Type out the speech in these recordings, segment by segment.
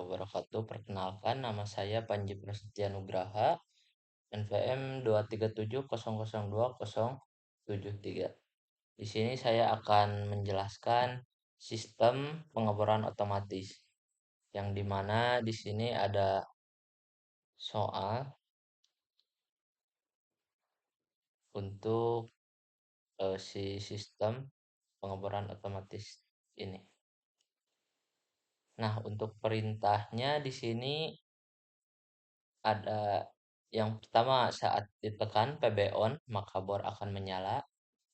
wabarakatuh. Perkenalkan, nama saya Panji Prasetya Nugraha, NPM 237002073. Di sini saya akan menjelaskan sistem pengeboran otomatis, yang dimana di sini ada soal untuk si sistem pengeboran otomatis ini. Nah, untuk perintahnya di sini ada yang pertama, saat ditekan PB on maka bor akan menyala.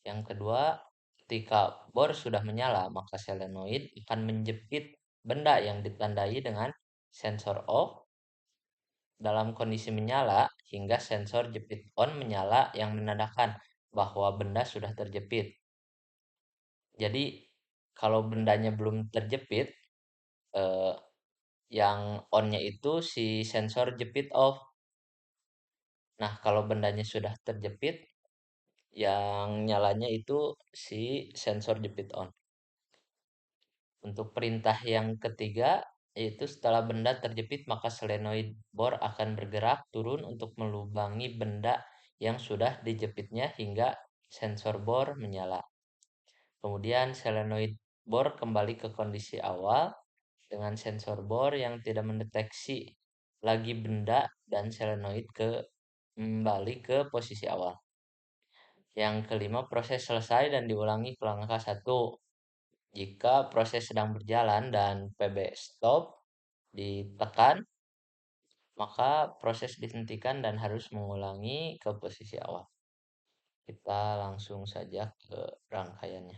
Yang kedua, ketika bor sudah menyala maka solenoid akan menjepit benda yang ditandai dengan sensor off dalam kondisi menyala hingga sensor jepit on menyala yang menandakan bahwa benda sudah terjepit. Jadi kalau bendanya belum terjepit, eh, yang on-nya itu si sensor jepit off. Nah, kalau bendanya sudah terjepit, yang nyalanya itu si sensor jepit on. Untuk perintah yang ketiga, yaitu setelah benda terjepit maka solenoid bor akan bergerak turun untuk melubangi benda yang sudah dijepitnya hingga sensor bor menyala. Kemudian solenoid bor kembali ke kondisi awal dengan sensor bor yang tidak mendeteksi lagi benda dan solenoid kembali ke posisi awal. Yang kelima, proses selesai dan diulangi ke langkah 1. Jika proses sedang berjalan dan PB stop ditekan, maka proses dihentikan dan harus mengulangi ke posisi awal. Kita langsung saja ke rangkaiannya.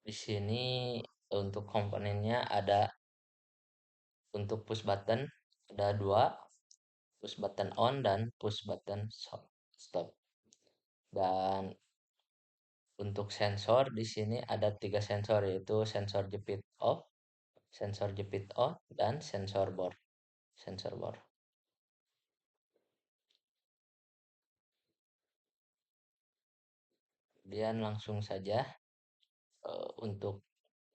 Di sini untuk komponennya ada, untuk push button ada 2, push button on dan push button stop. Dan untuk sensor di sini ada 3 sensor, yaitu sensor jepit off, sensor jepit on, dan sensor bor. Sensor bor. Kemudian langsung saja untuk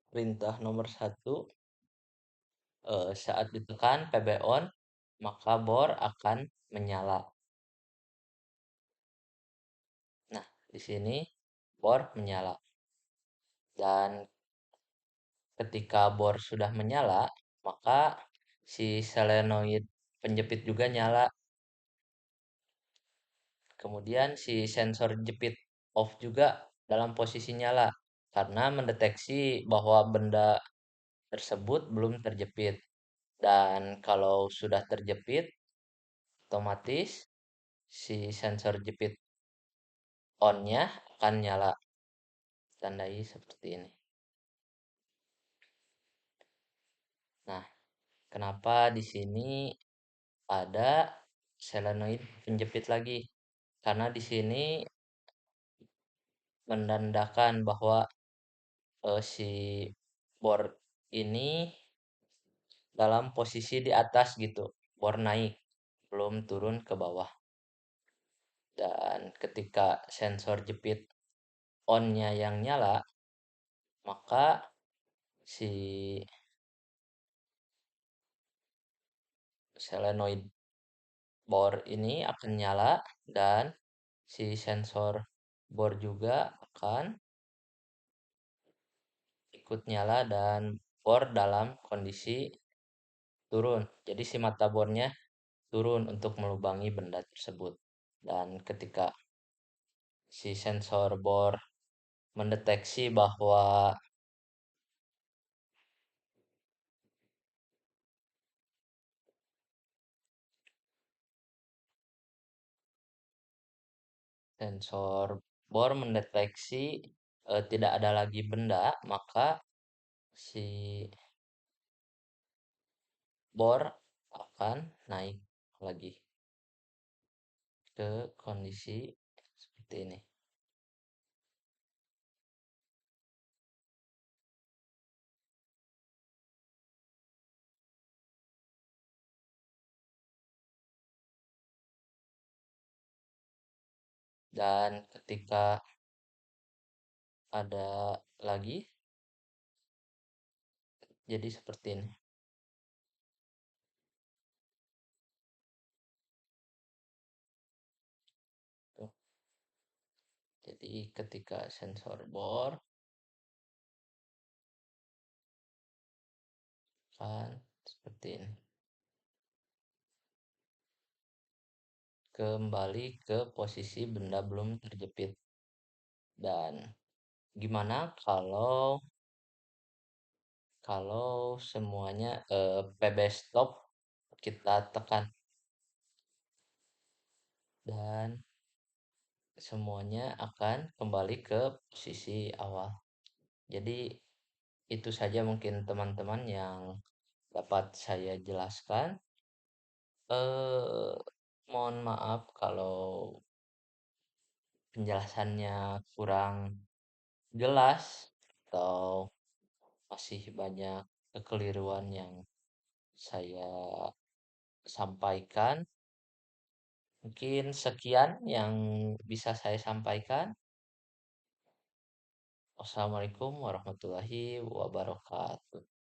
perintah nomor 1, saat ditekan PB on maka bor akan menyala. Nah, di sini bor menyala. Dan ketika bor sudah menyala, maka si solenoid penjepit juga nyala. Kemudian si sensor jepit off juga dalam posisi nyala karena mendeteksi bahwa benda tersebut belum terjepit. Dan kalau sudah terjepit, otomatis si sensor jepit on-nya akan nyala. Tandai seperti ini. Nah, kenapa di sini ada solenoid penjepit lagi? Karena di sini menandakan bahwa si bor ini dalam posisi di atas gitu, bor naik, belum turun ke bawah. Dan ketika sensor jepit on-nya yang nyala, maka si solenoid bor ini akan nyala dan si sensor bor juga akan ikut nyala dan bor dalam kondisi turun. Jadi si mata bornya turun untuk melubangi benda tersebut. Dan ketika si sensor bor mendeteksi bahwa sensor bor mendeteksi tidak ada lagi benda, maka si bor akan naik lagi ke kondisi seperti ini. Dan ketika ada lagi, jadi seperti ini. Jadi ketika sensor bor kan seperti ini. Kembali ke posisi benda belum terjepit. Dan gimana kalau kalau semuanya PB stop kita tekan dan semuanya akan kembali ke posisi awal. Jadi itu saja mungkin teman-teman yang dapat saya jelaskan. Eh, Mohon maaf kalau penjelasannya kurang jelas atau masih banyak kekeliruan yang saya sampaikan. Mungkin sekian yang bisa saya sampaikan. Wassalamualaikum warahmatullahi wabarakatuh.